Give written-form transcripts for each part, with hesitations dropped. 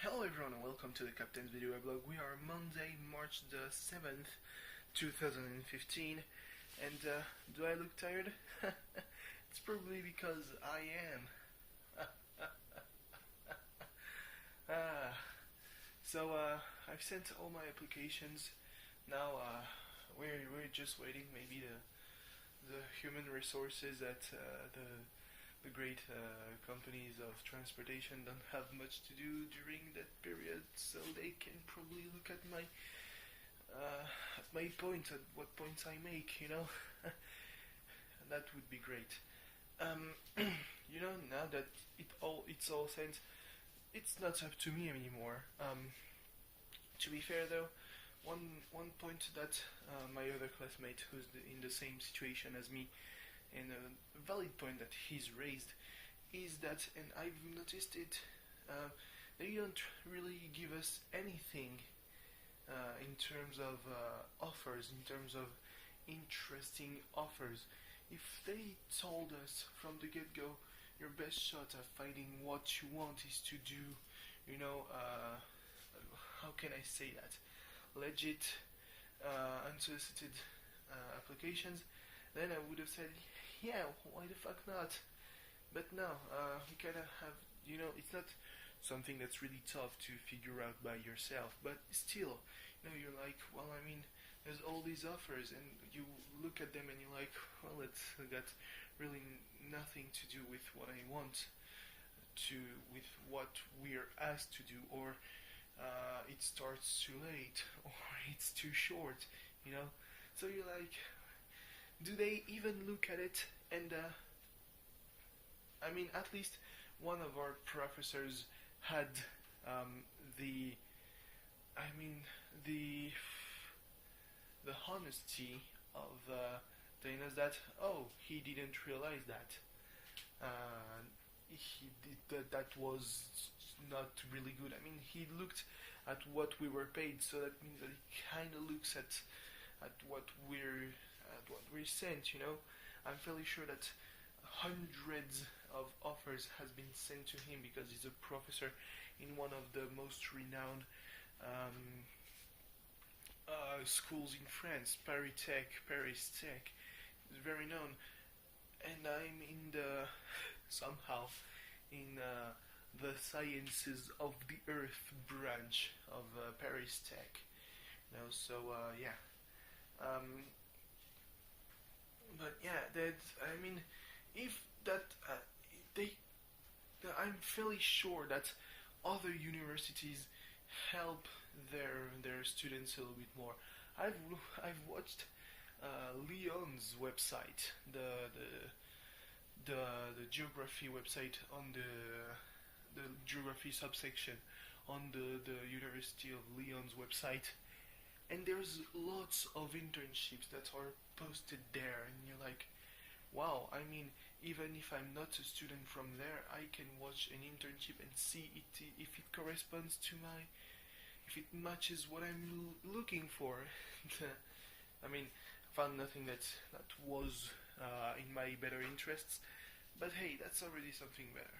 Hello everyone and welcome to the Captain's Video Weblog. We are Monday, March the 7th, 2015 and do I look tired? It's probably because I am. I've sent all my applications. Now we're just waiting. Maybe the human resources at the great companies of transportation don't have much to do during that period, so they can probably look at my point, at what points I make, That would be great. Now that it's all sent, it's not up to me anymore. To be fair though, one point that my other classmate who's in the same situation as me, and a valid point that he's raised, is that, and I've noticed it, they don't really give us anything in terms of offers, in terms of interesting offers. If they told us from the get-go, your best shot at finding what you want is to do, how can I say that, legit, unsolicited applications, then I would have said, yeah, why the fuck not? But no, we kind of have, it's not something that's really tough to figure out by yourself, but still, you're like, well, I mean, there's all these offers, and you look at them and you're like, well, it's got really nothing to do with what I want, with what we're asked to do, or it starts too late, or it's too short, So you're like, do they even look at it? And I mean, at least one of our professors had the honesty of telling us that, oh, he didn't realize that that was not really good. I mean, he looked at what we were paid, so that means that he kind of looks at what we're sent. I'm fairly sure that hundreds of offers has been sent to him because he's a professor in one of the most renowned schools in France, Paris Tech. It's very known, and I'm somehow in the sciences of the earth branch of Paris Tech. Yeah. But yeah, if that I'm fairly sure that other universities help their students a little bit more. I've watched Lyon's website, the geography website, on the geography subsection on the University of Lyon's website, and there's lots of internships that are posted there, and you're like, wow, I mean, even if I'm not a student from there, I can watch an internship and see if it corresponds to if it matches what I'm looking for. I mean, I found nothing that was in my better interests, but hey, that's already something better.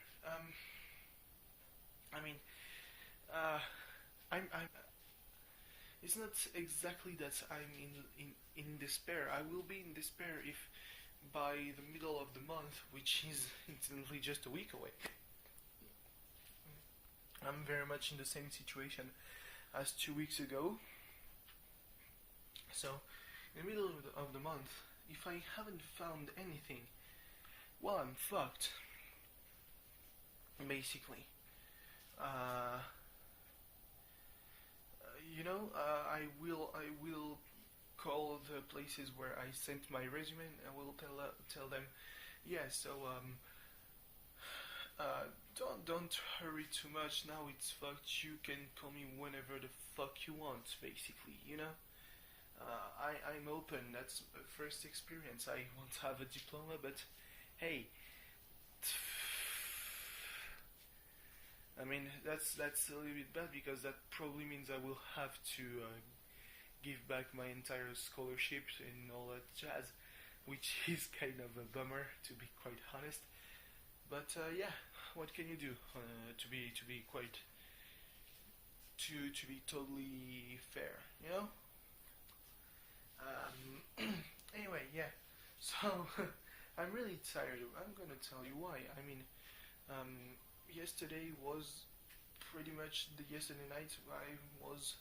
It's not exactly that I'm in despair. I will be in despair if by the middle of the month, which is incidentally just a week away, I'm very much in the same situation as 2 weeks ago. So, in the middle of the month, if I haven't found anything, well, I'm fucked, basically. I will call the places where I sent my resume, and I will tell them, yeah, so don't hurry too much. Now it's fucked. You can call me whenever the fuck you want, basically. I'm open. That's a first experience. I won't have a diploma, but hey, I mean, that's a little bit bad, because that probably means I will have to give back my entire scholarship and all that jazz, which is kind of a bummer, to be quite honest. But yeah, what can you do? To be quite to be totally fair, you know. Anyway, yeah. So I'm really tired. I'm gonna tell you why. I mean, yesterday was pretty much the yesterday night. I was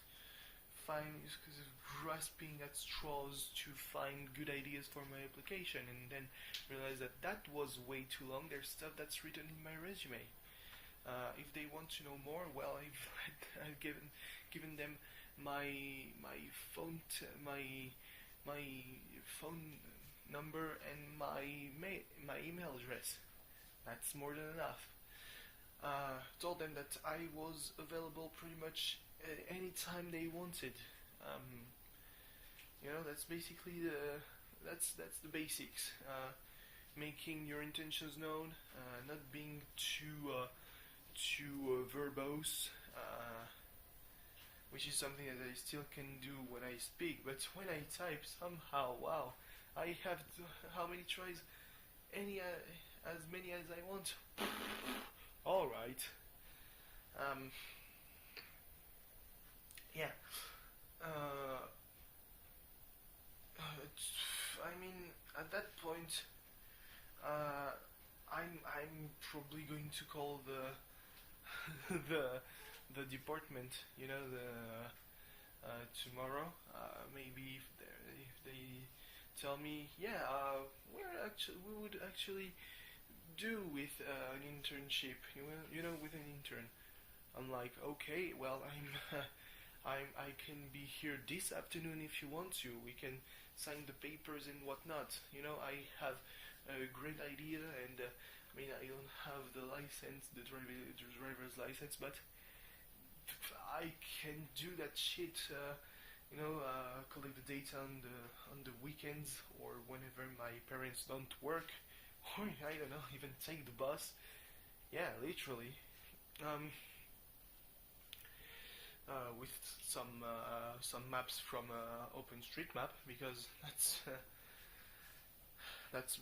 fine because of grasping at straws to find good ideas for my application, and then realized that that was way too long. There's stuff that's written in my resume. If they want to know more, well, I've given them my phone my phone number and my email address. That's more than enough. Told them that I was available pretty much any time they wanted. That's basically that's the basics. Making your intentions known, not being too verbose, which is something that I still can do when I speak, but when I type, somehow, wow, I have how many tries? As many as I want. All right. Yeah. I mean, at that point, I'm probably going to call the the department. Tomorrow. Maybe if they tell me, yeah, we would actually do with an internship, with an intern. I'm like, okay, well, I can be here this afternoon if you want to. We can sign the papers and whatnot. I have a great idea, and I don't have the license, the driver's license, but I can do that shit. Collect the data on the weekends or whenever my parents don't work, or I don't know, even take the bus. Yeah, literally. With some maps from OpenStreetMap, because that's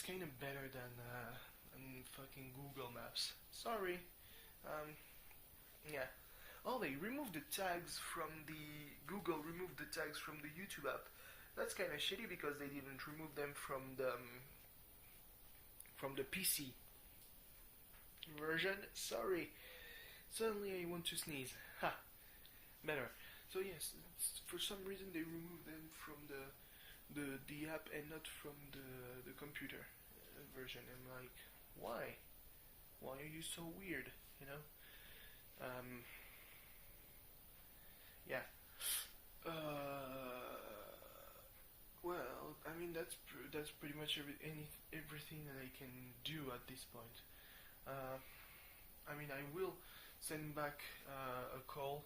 kind of better than fucking Google Maps. Sorry. Yeah. Oh, they removed the tags from Google removed the tags from the YouTube app. That's kind of shitty because they didn't remove them from the PC version. Sorry. Suddenly I want to sneeze. Ha. Better. So yes, for some reason they removed them from the app and not from the computer version. I'm like, why? Why are you so weird? Yeah. Well, that's pretty much everything that I can do at this point. I will send back a call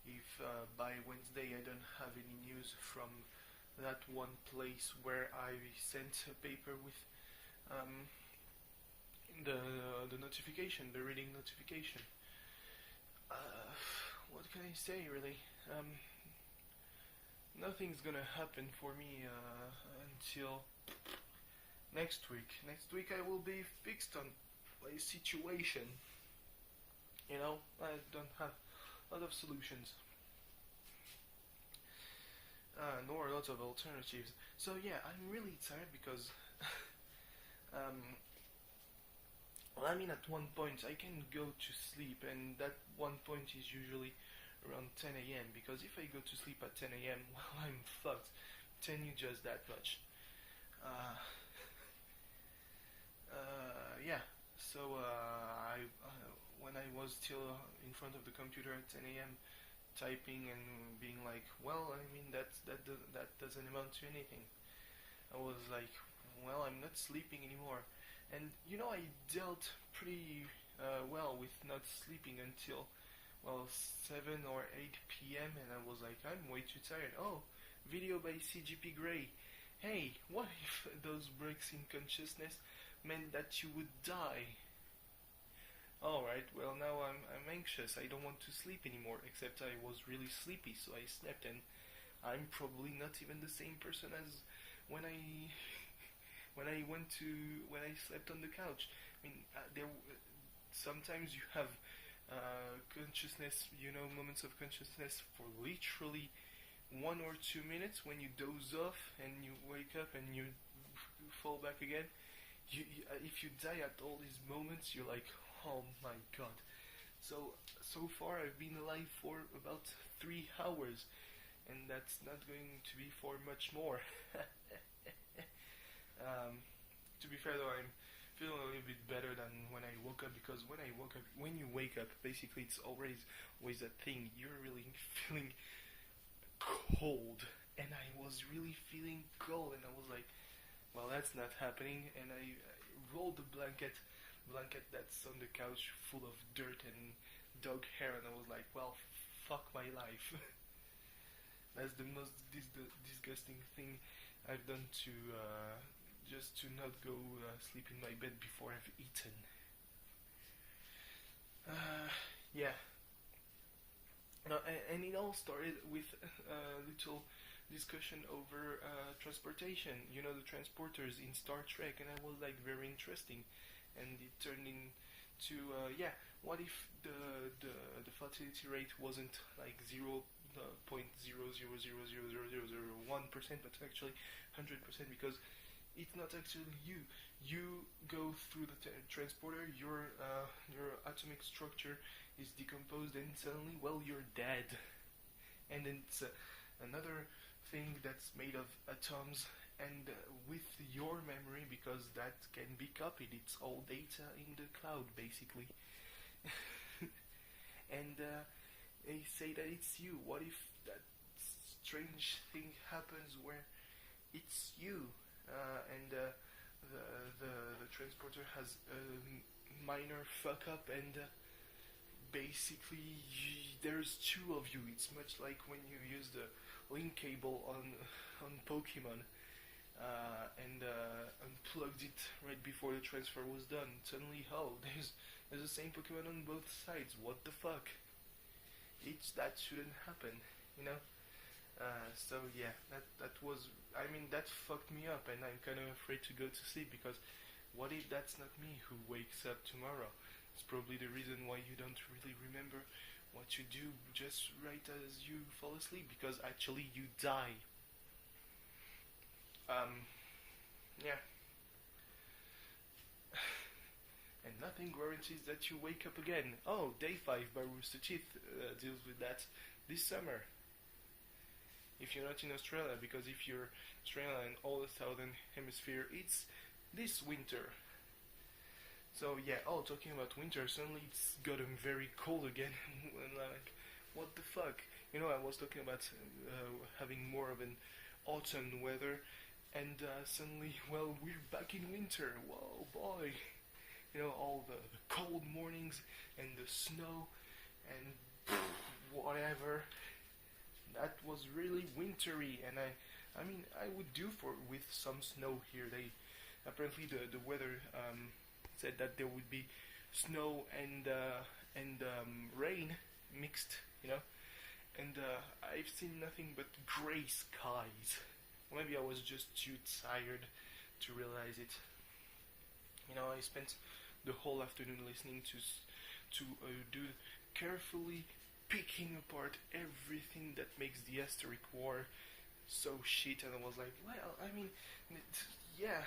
if by Wednesday I don't have any news from that one place where I sent a paper with the notification, the reading notification. What can I say, really? Nothing's gonna happen for me until next week. Next week I will be fixed on my situation. I don't have a lot of solutions. Nor a lot of alternatives. So yeah, I'm really tired because at one point I can go to sleep, and that one point is usually around 10 a.m. because if I go to sleep at 10 a.m., well, I'm fucked. I'm telling you just that much. Yeah. So when I was still in front of the computer at 10 a.m. typing and being like, well, that doesn't amount to anything. I was like, well, I'm not sleeping anymore. And I dealt pretty well with not sleeping until 7 or 8 p.m. and I was like, I'm way too tired. Oh, video by CGP Grey. Hey, what if those breaks in consciousness meant that you would die? Alright, well, now I'm anxious. I don't want to sleep anymore, except I was really sleepy, so I slept, and I'm probably not even the same person as when I slept on the couch. Sometimes you have consciousness, moments of consciousness for literally 1 or 2 minutes when you doze off and you wake up and you fall back again. If you die at all these moments, you're like, oh my god. So far I've been alive for about 3 hours, and that's not going to be for much more. To be fair though, I'm feeling a little bit better than when I woke up, because when you wake up, basically it's always that thing, you're really feeling cold, and I was really feeling cold, and I was like, well, that's not happening, and I rolled the blanket that's on the couch full of dirt and dog hair, and I was like, well, fuck my life. That's the most disgusting thing I've done to just to not go sleep in my bed before I've eaten. Yeah. And it all started with a little discussion over transportation. The transporters in Star Trek, and I was like, very interesting. And it turned into what if the fertility rate wasn't like 0.0000001%, but actually 100%, because it's not actually you go through the transporter, your atomic structure is decomposed, and suddenly, well, you're dead. And then it's another thing that's made of atoms, and with your memory, because that can be copied, it's all data in the cloud basically. And they say that it's you. What if that strange thing happens where it's you, and the transporter has a minor fuck up, and basically there's 2 of you. It's much like when you use the link cable on Pokemon, and unplugged it right before the transfer was done. Suddenly, there's the same Pokemon on both sides. What the fuck? That shouldn't happen, So yeah, that was, that fucked me up, and I'm kind of afraid to go to sleep, because what if that's not me who wakes up tomorrow? It's probably the reason why you don't really remember what you do just right as you fall asleep, because actually you die. Yeah. And nothing guarantees that you wake up again. Day 5 by Rooster Teeth deals with that this summer. If you're not in Australia, because if you're Australia and all the southern hemisphere, it's this winter. So yeah, talking about winter, suddenly it's gotten very cold again. And like, what the fuck? I was talking about having more of an autumn weather, and suddenly, well, we're back in winter. Whoa, boy. All the cold mornings and the snow and whatever. That was really wintry, and I would do with some snow here. Apparently the weather said that there would be snow and rain mixed, and I've seen nothing but gray skies. Maybe I was just too tired to realize it. I spent the whole afternoon listening to do carefully picking apart everything that makes the Asterisk War so shit, and I was like, well, yeah,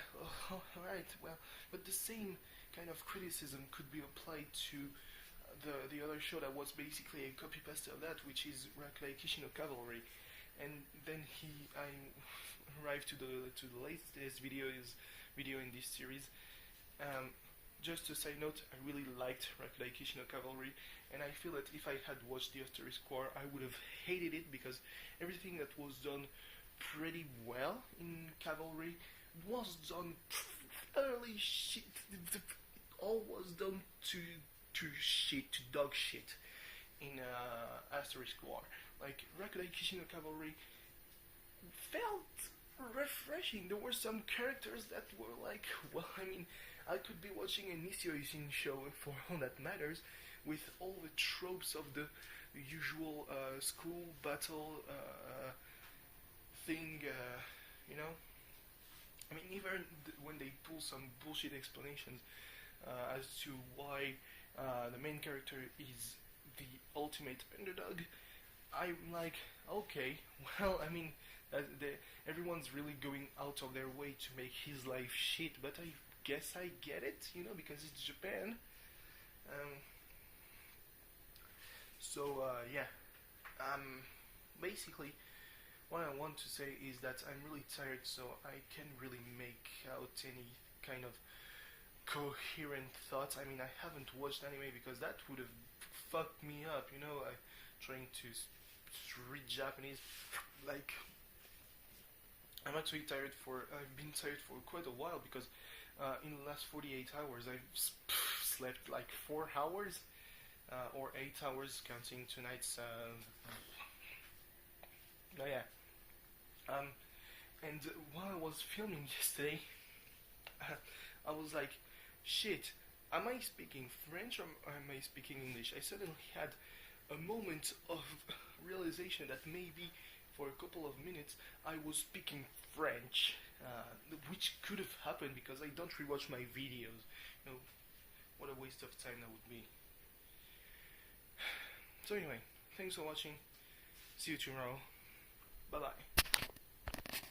alright, well, but the same kind of criticism could be applied to the other show that was basically a copy-paste of that, which is Rakurai no Cavalry. And then I arrived to the latest video in this series. Just a side note, I really liked Rakurai no Cavalry, and I feel that if I had watched the Asterisk War, I would have hated it, because everything that was done pretty well in Cavalry was done fairly shit. All was done to dog shit in Asterisk War. Like, Rakurai no Cavalry felt refreshing. There were some characters that were like, well, I could be watching a Nisio Isin show, for all that matters, with all the tropes of the usual school battle thing, even when they pull some bullshit explanations as to why the main character is the ultimate underdog. I'm like, okay, well, I mean, everyone's really going out of their way to make his life shit, but I guess I get it, you know, because it's Japan. Yeah. Basically, what I want to say is that I'm really tired, so I can't really make out any kind of coherent thoughts. I mean, I haven't watched anime because that would have fucked me up, you know. Trying to read Japanese, like, I'm actually tired I've been tired for quite a while because in the last 48 hours I've slept like 4 hours or 8 hours counting tonight's. Oh yeah. And while I was filming yesterday, I was like, shit, am I speaking French or am I speaking English? I suddenly had a moment of realization that maybe for a couple of minutes I was speaking French, which could have happened because I don't rewatch my videos. You know, what a waste of time that would be. So anyway, thanks for watching. See you tomorrow. Bye bye.